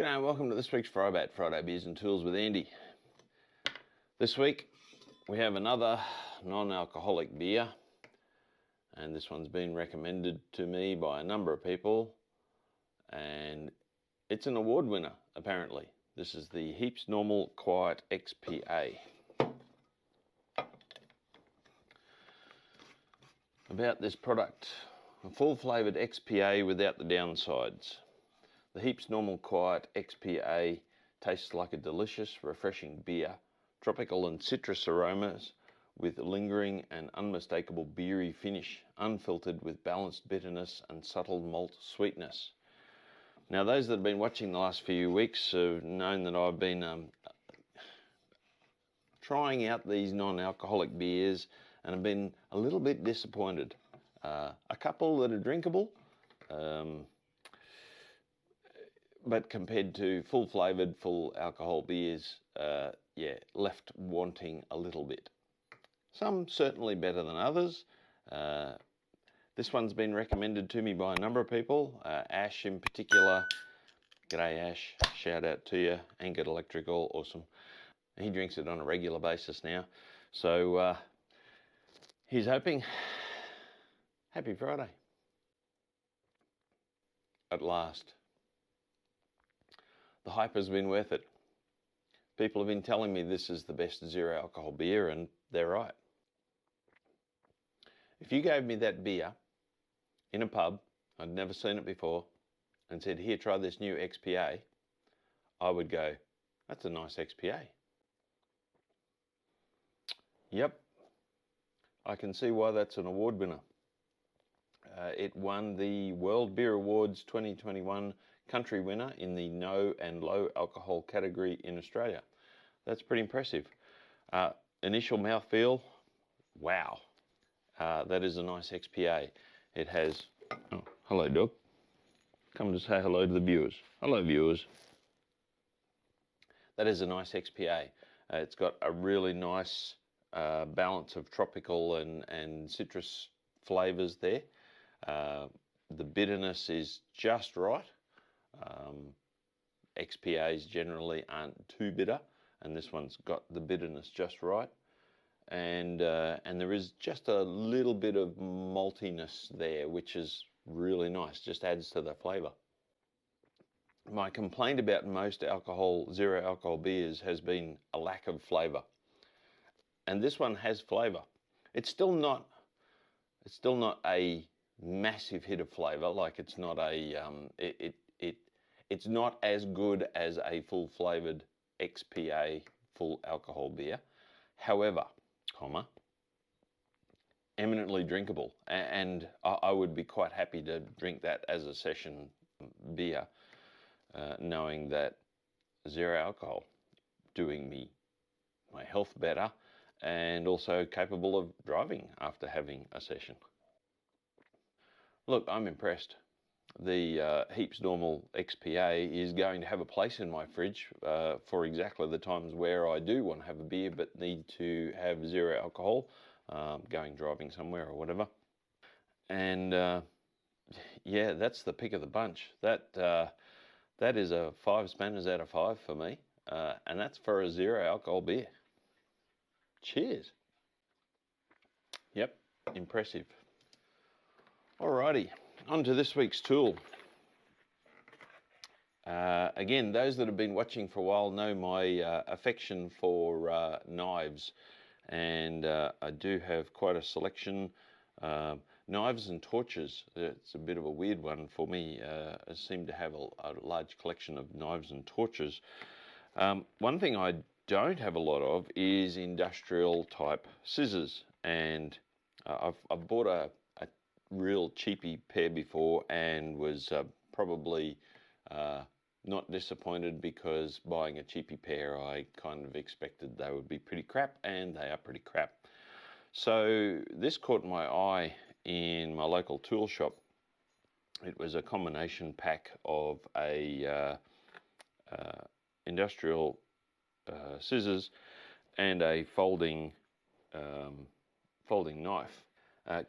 G'day and welcome to this week's FriBaT, Friday Beers and Tools with Andy. This week we have another non-alcoholic beer, and this one's been recommended to me by a number of people, and it's an award winner apparently. This is the HEAPS NORMAL Quiet XPA. About this product, a full flavoured XPA without the downsides. The HEAPS NORMAL Quiet XPA tastes like a delicious, refreshing beer, tropical and citrus aromas with lingering and unmistakable beery finish, unfiltered with balanced bitterness and subtle malt sweetness. Now, those that have been watching the last few weeks have known that I've been trying out these non-alcoholic beers and have been a little bit disappointed. A couple that are drinkable, but compared to full flavoured, full alcohol beers, left wanting a little bit. Some certainly better than others. This one's been recommended to me by a number of people. Ash in particular. G'day Ash, shout out to you. Anchored Electrical, awesome. He drinks it on a regular basis now. So he's hoping. Happy Friday. At last. The hype has been worth it. People have been telling me this is the best zero alcohol beer, and they're right. If you gave me that beer in a pub, I'd never seen it before, and said, here, try this new XPA, I would go, that's a nice XPA. Yep, I can see why that's an award winner. It won the World Beer Awards 2021 country winner in the no and low alcohol category in Australia. That's pretty impressive. Initial mouthfeel, wow. That is a nice XPA. It has, oh, hello dog. Come to say hello to the viewers. Hello viewers. That is a nice XPA. It's got a really nice balance of tropical and citrus flavours there. The bitterness is just right. XPAs generally aren't too bitter, and this one's got the bitterness just right. And there is just a little bit of maltiness there, which is really nice, just adds to the flavour. My complaint about most zero alcohol beers has been a lack of flavour. And this one has flavour. It's still not a massive hit of flavour, like it's not it's not as good as a full flavoured XPA full alcohol beer. However, eminently drinkable, and I would be quite happy to drink that as a session beer, knowing that zero alcohol doing my health better, and also capable of driving after having a session. Look, I'm impressed. The HEAPS NORMAL XPA is going to have a place in my fridge for exactly the times where I do want to have a beer but need to have zero alcohol, going driving somewhere or whatever. And yeah, that's the pick of the bunch. That is a 5 spanners out of 5 for me, and that's for a zero alcohol beer. Cheers. Yep, impressive. Alrighty, on to this week's tool. Again, those that have been watching for a while know my affection for knives, and I do have quite a selection. Knives and torches, it's a bit of a weird one for me. I seem to have a large collection of knives and torches. One thing I don't have a lot of is industrial type scissors, and I've bought a real cheapy pair before and was probably not disappointed, because buying a cheapy pair I kind of expected they would be pretty crap, and they are pretty crap. So this caught my eye in my local tool shop. It was a combination pack of a industrial scissors and a folding knife.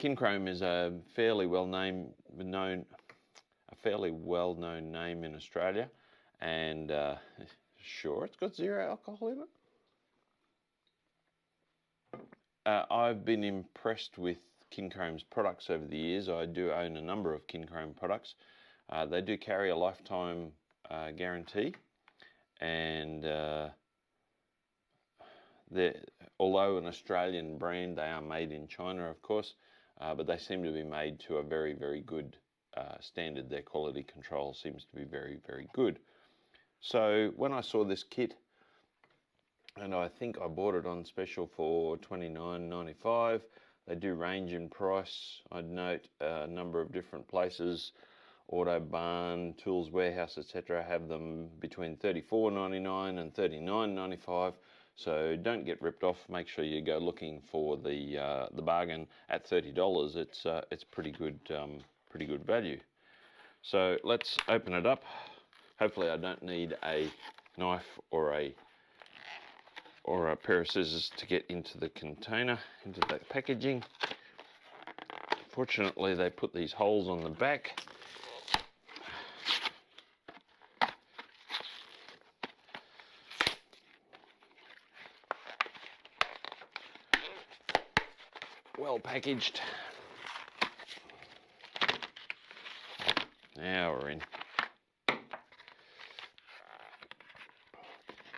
Kincrome is a fairly well-known name in Australia, and sure, it's got 0 alcohol in it. I've been impressed with Kincrome's products over the years. I do own a number of Kincrome products. They do carry a lifetime guarantee, and although an Australian brand, they are made in China, of course, but they seem to be made to a very, very good standard. Their quality control seems to be very, very good. So when I saw this kit, and I think I bought it on special for $29.95. They do range in price. I'd note a number of different places, Auto Barn, Tools Warehouse, etc., have them between $34.99 and $39.95. So don't get ripped off. Make sure you go looking for the bargain at $30. It's pretty good value. So let's open it up. Hopefully I don't need a knife or a pair of scissors to get into the container, into the packaging. Fortunately, they put these holes on the back. Well packaged. Now we're in.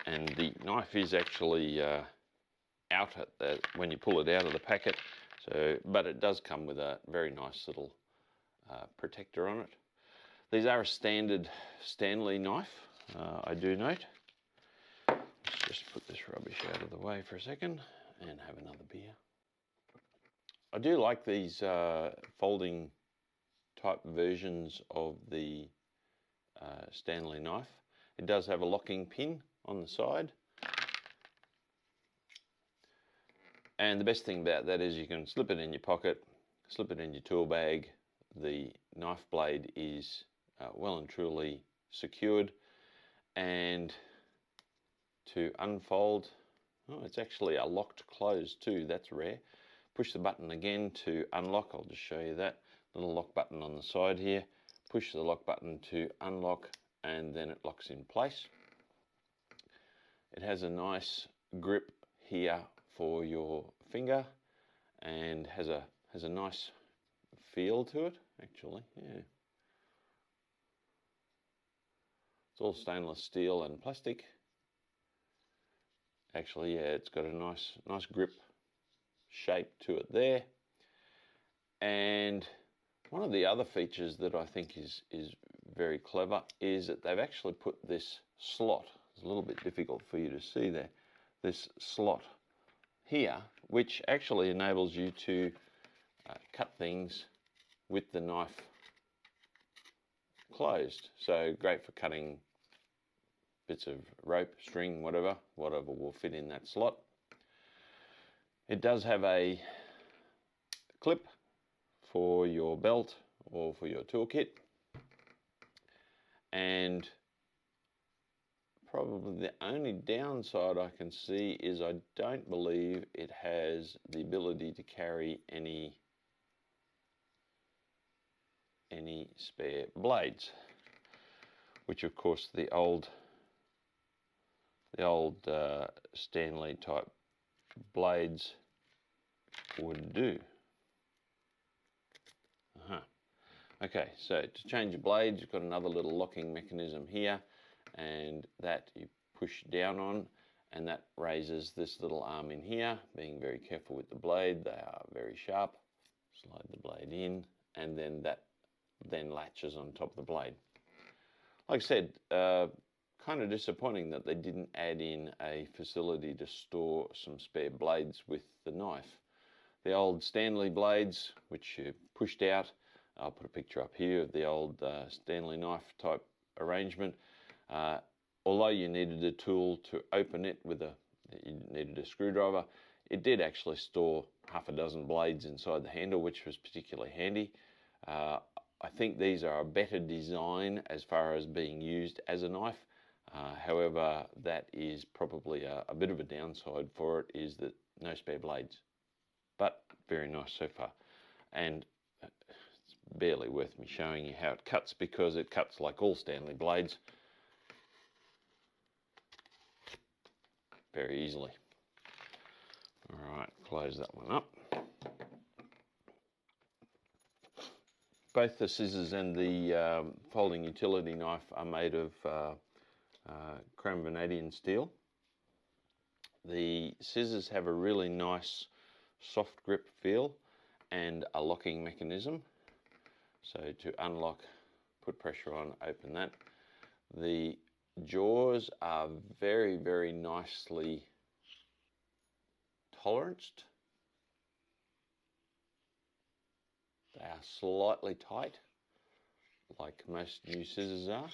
And the knife is actually out at when you pull it out of the packet. So, but it does come with a very nice little protector on it. These are a standard Stanley knife, I do note. Let's just put this rubbish out of the way for a second and have another beer. I do like these folding type versions of the Stanley knife. It does have a locking pin on the side, and the best thing about that is you can slip it in your pocket, slip it in your tool bag. The knife blade is well and truly secured, and to unfold, oh, it's actually a locked close too. That's rare. Push the button again to unlock. I'll just show you that little lock button on the side here. Push the lock button to unlock, and then it locks in place. It has a nice grip here for your finger, and has a nice feel to it, actually. Yeah, it's all stainless steel and plastic. Actually, yeah, it's got a nice grip shape to it there. And one of the other features that I think is very clever is that they've actually put this slot. It's a little bit difficult for you to see there. This slot here, which actually enables you to cut things with the knife closed. So great for cutting bits of rope, string, whatever will fit in that slot. It does have a clip for your belt or for your toolkit, and probably the only downside I can see is I don't believe it has the ability to carry any spare blades, which of course the old Stanley type blades would do. Okay, so to change your blades, you've got another little locking mechanism here, and that you push down on, and that raises this little arm in here. Being very careful with the blade, they are very sharp. Slide the blade in, and then that latches on top of the blade. Like I said, kind of disappointing that they didn't add in a facility to store some spare blades with the knife. The old Stanley blades, which you pushed out, I'll put a picture up here of the old Stanley knife type arrangement. Although you needed a tool to open it you needed a screwdriver, it did actually store half a dozen blades inside the handle, which was particularly handy. I think these are a better design as far as being used as a knife. However, that is probably a bit of a downside for it, is that no spare blades. But very nice so far. And it's barely worth me showing you how it cuts, because it cuts like all Stanley blades. very easily. All right, close that one up. Both the scissors and the folding utility knife are made of chrome vanadium steel. The scissors have a really nice soft grip feel and a locking mechanism. So to unlock, put pressure on, open that. The jaws are very, very nicely toleranced. They are slightly tight, like most new scissors are.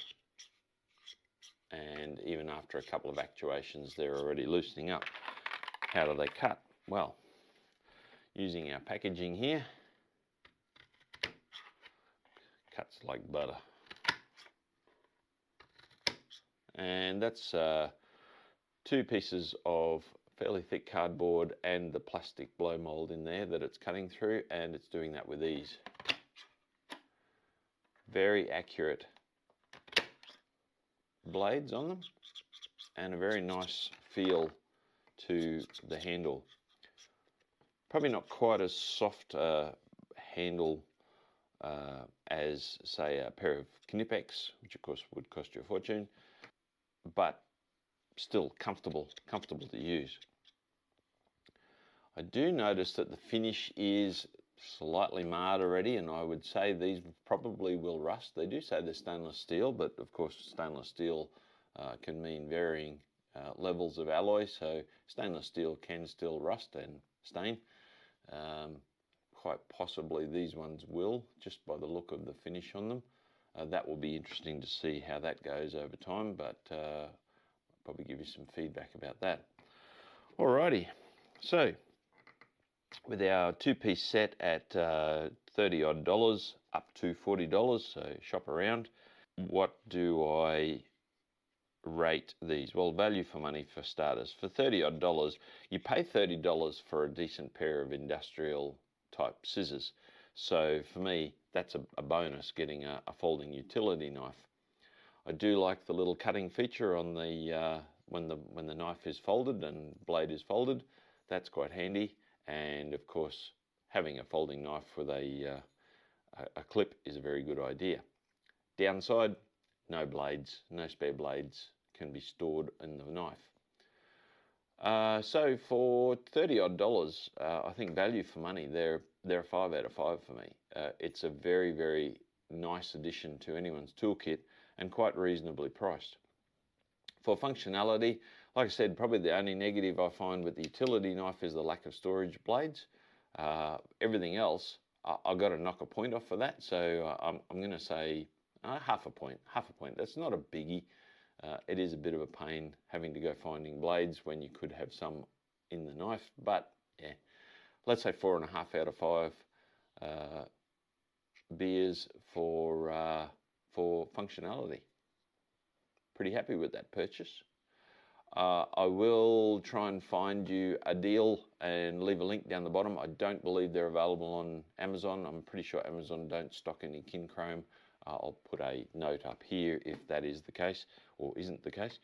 And even after a couple of actuations, they're already loosening up. How do they cut? Well, using our packaging here, cuts like butter. And that's 2 pieces of fairly thick cardboard and the plastic blow mold in there that it's cutting through, and it's doing that with ease. Very accurate blades on them and a very nice feel to the handle. Probably not quite as soft handle as, say, a pair of Knipex, which of course would cost you a fortune, but still comfortable to use. I do notice that the finish is slightly marred already, and I would say these probably will rust. They do say they're stainless steel, but of course stainless steel can mean varying levels of alloy, so stainless steel can still rust and stain. Quite possibly these ones will, just by the look of the finish on them. That will be interesting to see how that goes over time, but I'll probably give you some feedback about that. Alrighty, so with our 2-piece set at $30 odd up to $40, so shop around. What do I rate these? Well, value for money for starters. For $30 odd, you pay $30 for a decent pair of industrial type scissors. So for me, that's a bonus, getting a folding utility knife. I do like the little cutting feature on the when the knife is folded and blade is folded. That's quite handy. And of course, having a folding knife with a clip is a very good idea. Downside, no blades, no spare blades can be stored in the knife. So for $30 odd, I think value for money, they're a 5 out of 5 for me. It's a very, very nice addition to anyone's toolkit and quite reasonably priced. For functionality, like I said, probably the only negative I find with the utility knife is the lack of storage blades. Everything else, I've got to knock a point off for that, so I'm going to say half a point. That's not a biggie. It is a bit of a pain having to go finding blades when you could have some in the knife, but yeah, let's say 4.5 out of 5 beers for functionality. Pretty happy with that purchase. I will try and find you a deal and leave a link down the bottom. I don't believe they're available on Amazon. I'm pretty sure Amazon don't stock any Kincrome. I'll put a note up here if that is the case or isn't the case.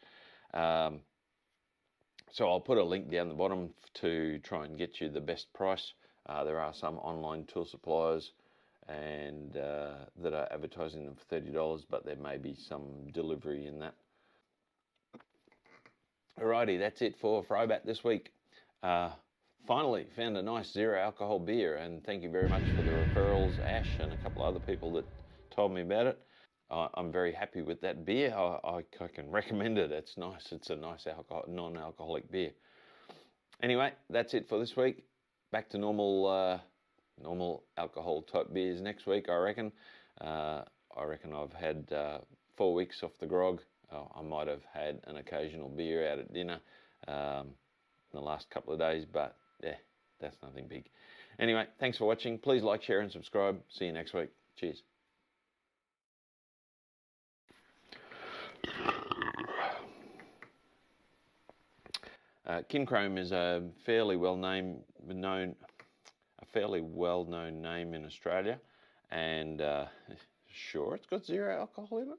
So I'll put a link down the bottom to try and get you the best price. There are some online tool suppliers and that are advertising them for $30, but there may be some delivery in that. Alrighty, that's it for FriBaT this week. Finally found a nice 0 alcohol beer, and thank you very much for the referrals, Ash and a couple of other people that told me about it. I'm very happy with that beer. I can recommend it. It's nice. It's a nice non-alcoholic beer. Anyway, that's it for this week. Back to normal alcohol type beers next week, I reckon. I reckon I've had 4 weeks off the grog. I might have had an occasional beer out at dinner in the last couple of days, but yeah, that's nothing big. Anyway, thanks for watching. Please like, share and subscribe. See you next week. Cheers. Kincrome is a fairly well-known name in Australia, and sure, it's got 0 alcohol in it.